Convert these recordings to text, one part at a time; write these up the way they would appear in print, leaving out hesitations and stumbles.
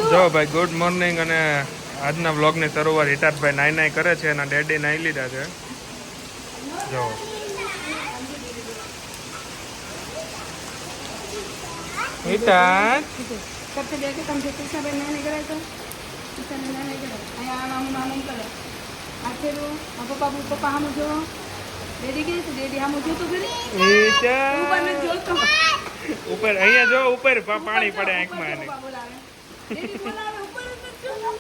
જો ભાઈ good morning અને આજના વ્લોગની શરૂઆત હિતાર્થભાઈ નાઈ નાઈ કરે છે અને ડેડી નાઈ લીધા છે જો હિતાર્થ सबसे देखे कम से कृष्णा बेन मैंने कराया तो कृष्णा बेन मैंने कराया आया मामू मामू करे आखे रो पापा पापा हम जो डेडी के तो डेडी हम जो तो करे ऊपर में जो तो ऊपर અહીંયા જો ઉપર પાણી પડે આંખમાં એને डेडी बोलावे ऊपर में जो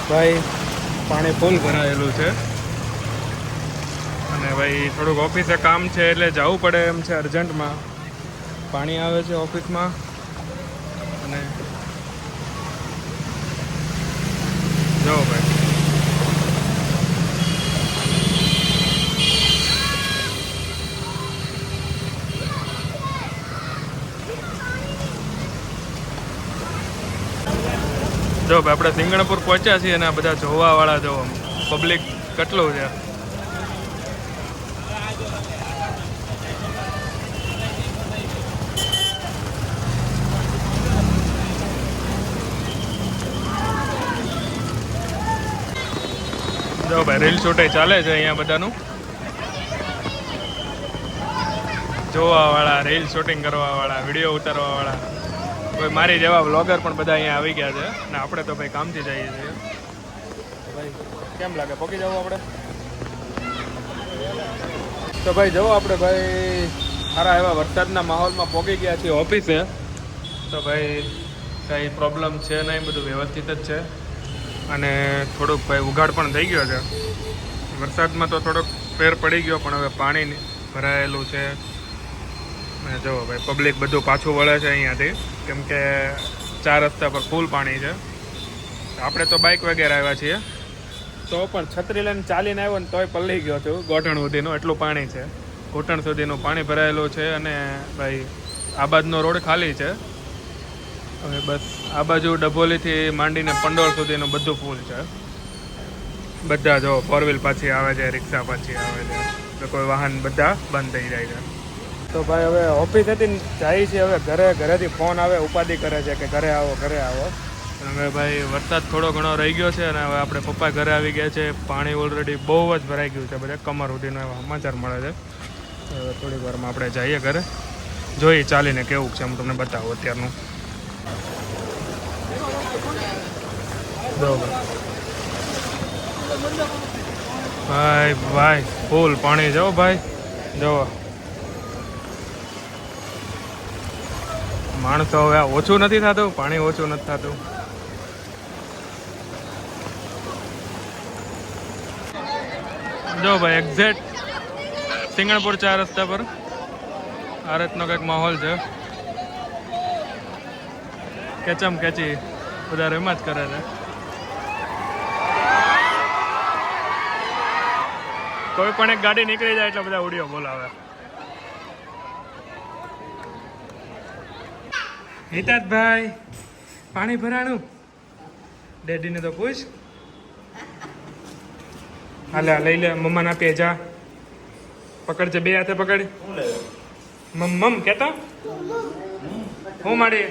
ભાઈ પાણી ફૂલ ભરાયેલું છે અને ભાઈ થોડુંક ઓફિસે કામ છે એટલે જવું પડે એમ છે અર્જન્ટમાં પાણી આવે છે ઓફિસમાં અને જો ભાઈ જો ભાઈ આપણે સિંગણપુર પહોંચ્યા છીએ અને આ બધા જોવાવાળા જો પબ્લિક કેટલું છે જો ભાઈ રીલ શૂટિંગ ચાલે છે અહીંયા બધાનું જોવાવાળા રીલ શૂટિંગ કરવાવાળા વિડીયો ઉતારવાવાળા કોઈ મારી જેવા વ્લોગર પણ બધા અહીંયા આવી ગયા છે અને આપણે તો ભાઈ કામથી જઈએ છીએ ભાઈ કેમ લાગે પહોંચી જવું આપણે તો ભાઈ જવો આપણે ભાઈ સારા એવા વરસાદના માહોલમાં પહોંચી ગયા છીએ ઓફિસે તો ભાઈ કંઈ પ્રોબ્લેમ છે નહીં બધું વ્યવસ્થિત જ છે અને થોડુંક ભાઈ ઉઘાડ પણ થઈ ગયો છે વરસાદમાં તો થોડોક ફેર પડી ગયો પણ હવે પાણી ભરાયેલું છે અને જુઓ ભાઈ પબ્લિક બધું પાછું વળે છે અહીંયાથી કેમ કે 4 રસ્તા પર ફૂલ પાણી છે આપણે તો બાઇક વગેરે આવ્યા છીએ તો પણ છત્રી લઈને ચાલીને આવ્યો ને તોય પલળી ગયો છું ઘોટણ સુધીનું એટલું પાણી છે ઘોટણ સુધીનું પાણી ભરાયેલું છે અને ભાઈ આ બાજુનો રોડ ખાલી છે હવે બસ આ બાજુ ડભોલીથી માંડીને પંડોળ સુધીનું બધું ફૂલ છે બધા જો 4 વ્હીલ પાછી આવે છે રિક્ષા પાછી આવે છે તો કોઈ વાહન બધા બંધ થઈ જાય છે તો ભાઈ હવે ઓફિસેથી જાય છે હવે ઘરેથી ફોન આવે ઉપાધિ કરે છે કે ઘરે આવો હવે ભાઈ વરસાદ થોડો ઘણો રહી ગયો છે અને હવે આપણે પપ્પા ઘરે આવી ગયા છે પાણી ઓલરેડી બહુ જ ભરાઈ ગયું છે બધા કમર સુધીનો એવા સમાચાર મળે છે હવે થોડીક વારમાં આપણે જઈએ ઘરે જોઈએ ચાલીને કેવું છે હું તમને બતાવું અત્યારનું ભાઈ ફૂલ પાણી જો ભાઈ જો માણસો હવે ઓછું નથી થતું પાણી ઓછું નથી થતું જો ભાઈ એક્ઝેક્ટ સિંગણપુર 4 રસ્તા પર આ રીતનો કંઈક માહોલ છે કેચમ કેચી બધા રમત કરે છે કોઈ પણ એક ગાડી નીકળી જાય એટલે બધા ઓડિયો બોલાવે હિતાર્થભાઈ પાણી ભરાણું ડેડીને તો પૂછ હાલે લઈ લે મમ્માને આપીએ જા પકડજે બે હાથે પકડ મમ કેતો હું માડી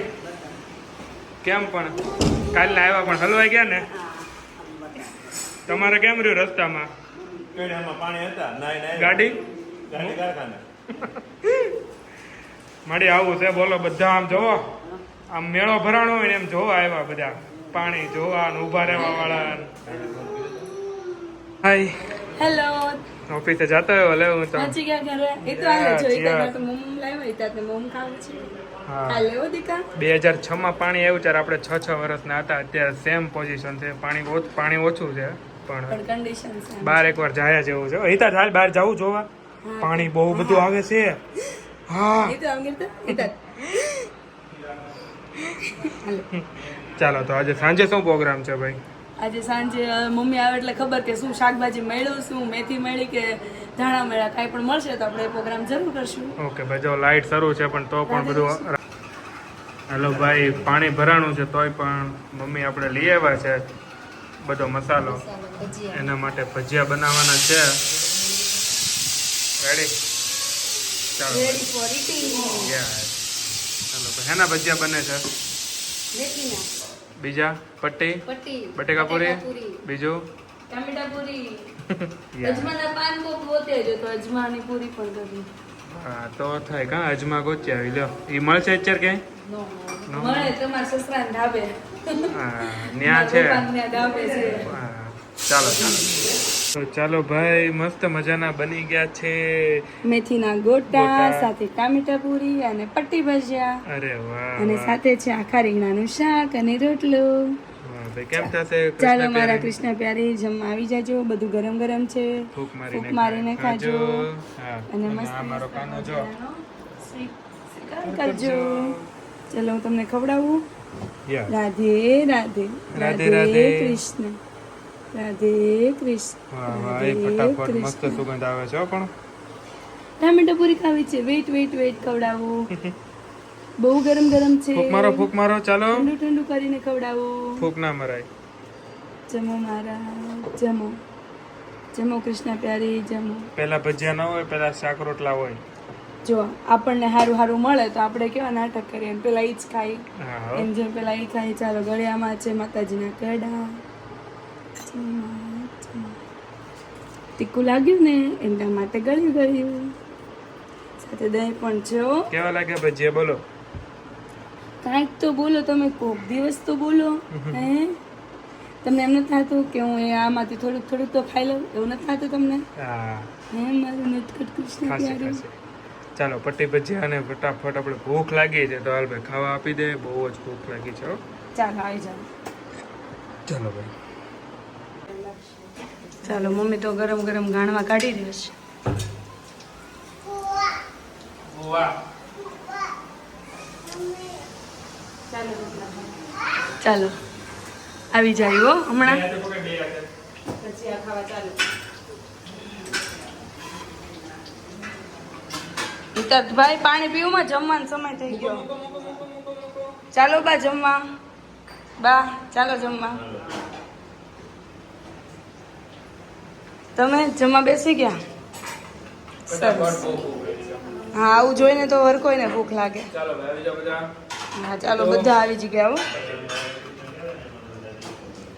કેમ પણ કાલના આવ્યા પણ હલવાઈ ગયા ને તમારે કેમ રહ્યું રસ્તામાં પાણી હતા ગાડી કારખાને માડી આવું છે બોલો બધા આમ જોવો આમ મેળો ભરાણો હોય ને એમ જોવા આવ્યા બધા પાણી જોવા ને ઊભા રહેવા વાળા હાય हेलो ઓફિસે જતો હોય ભલે હું તો પહોંચી ગયા ઘરે એ તો હાલે જોઈ ગયા તો મમ લાવ્યા હતા ને મમ ખાવું છે હા હાલે ઓ દીકા 2006 માં પાણી આવ્યું ત્યારે આપણે 6 વર્ષના હતા અત્યારે સેમ પોઝિશન છે પાણી ઓછું છે પણ કન્ડિશન છે બહાર એકવાર જાયા જેવું છે હિતા હાલ બહાર જવું જોવા પાણી બહુ બધું આવે છે હા એ તો આંગર તો ઇતા ચાલો તો આજે સાંજે શું પ્રોગ્રામ છે ભાઈ આજે સાંજે મમ્મી આવે એટલે ખબર કે શું શાકભાજી મળ્યું શું મેથી મળી કે ધાણા મળ્યા કાંઈ પણ મળશે તો આપણે પ્રોગ્રામ જરૂર કરશું ઓકે ભાઈ જો લાઇટ શરૂ છે પણ તો પણ બધું હેલો ભાઈ પાણી ભરાણું છે તોય પણ મમ્મી આપણે લઈ આવ્યા છે બધો મસાલો એના માટે ભજીયા બનાવવાના છે રેડી ચાલો રેડી ફોર ઈટિંગ યસ ચાલો ભાઈ હેના ભજીયા બને છે મેથીના બીજા પટ્ટી પટ્ટી બટેકા પૂરી બીજું ટામેટા પૂરી યા. અજમાના પાન કોક ગોતે જો તો અજમાની પૂરી પણ કરી હા તો થાય કા અજમા ગોચી આવી લ્યો ઈ મળશે અત્યારે ક્યાંય નો મળે તમારા સસરાને ધાબે હા ન્યા છે દુકાનને ધાબે છે હા, ચાલો તો ચાલો ભાઈ મસ્ત મજાના બની ગયા છે મેથીના ગોટા ગોટા. સાથે ટામેટા પૂરી અને પટ્ટી ભજીયા અરે વાહ અને વાહ. સાથે છે આખા રીંગણાનું શાક અને રોટલો વાહ ભાઈ કેમ થશે ચાલો કૃષ્ણ મારા પ્યારી? કૃષ્ણ પ્યારી જમવા આવી જાજો બધું ગરમ ગરમ છે ફૂંક ફૂંક મારીને ખાજો હા અને અને મસ્ત આ મારો કાનો જો શ્રીકાંત કરજો ચલો હું તમને ખવડાવું યા. રાધે રાધે રાધે રાધે. કૃષ્ણ રાધે કૃષ્ણ વાહ વાહ એ રાધે ફટાફટ મસ્ત કૃષ્ણ. સુગંધ આવે છે હો પણ ટામેટા પૂરી ખાવી છે વેઇટ વેઇટ વેઇટ ખવડાવું બહુ ગરમ ગરમ છે ફૂંક મારો ચાલો ઠંડુ ઠંડુ કરીને ખવડાવું ફૂંક ના મરાય જમો મારા જમો જમો કૃષ્ણ પ્યારી જમો પેલા ભજીયા ના હોય પેલા શાક રોટલા હોય જો આપણને સારું સારું મળે તો આપણે કેવા નાટક કરીએ એમ પેલા ઈ જ ખાઈ હા હો. એમ જેમ પેલા ઈ ખાઈ ચાલો ગળિયામાં છે માતાજીના કડા તીખું લાગ્યું ને એટલા માટે ગળ્યું ગળ્યું સાથે દહીં પણ છે હો. કેવા લાગે ભજીયા બોલો કાંઈક તો બોલો તમે કોક દિવસ તો બોલો હે તમને એમ નથી થતું કે હું એ આમાંથી થોડુંક થોડુંક તો ખાઈ લઉં એવું નથી થતું તમને હા હે મારું નટખટ કૃષ્ણ ખાસી પ્યારું ખાસી ચાલો પટ્ટી ભજીયા અને ફટાફટ આપણે ભૂખ લાગી છે તો હાલ ભાઈ ખાવા આપી દે બહુ જ ભૂખ લાગી છે હો. ચાલો આવી જાઓ ચાલો ભાઈ ચાલો મમ્મી તો ગરમ ગરમ ગાણમાં કાઢી દેશે ચાલો આવી જાય હો હમણાં પછી આ ખાવા ચાલુ ભાઈ પાણી પીવું જમવાનો સમય થઈ ગયો ચાલો બા જમવા બા ચાલો જમવા તમે જમવા બેસી ગયા સરસ હા આવું જોઈને તો હર કોઈને ભૂખ લાગે ચાલો ભાઈ આવી જાઓ બધા હા ચાલો બધા આવી જ ગયા હો Bye.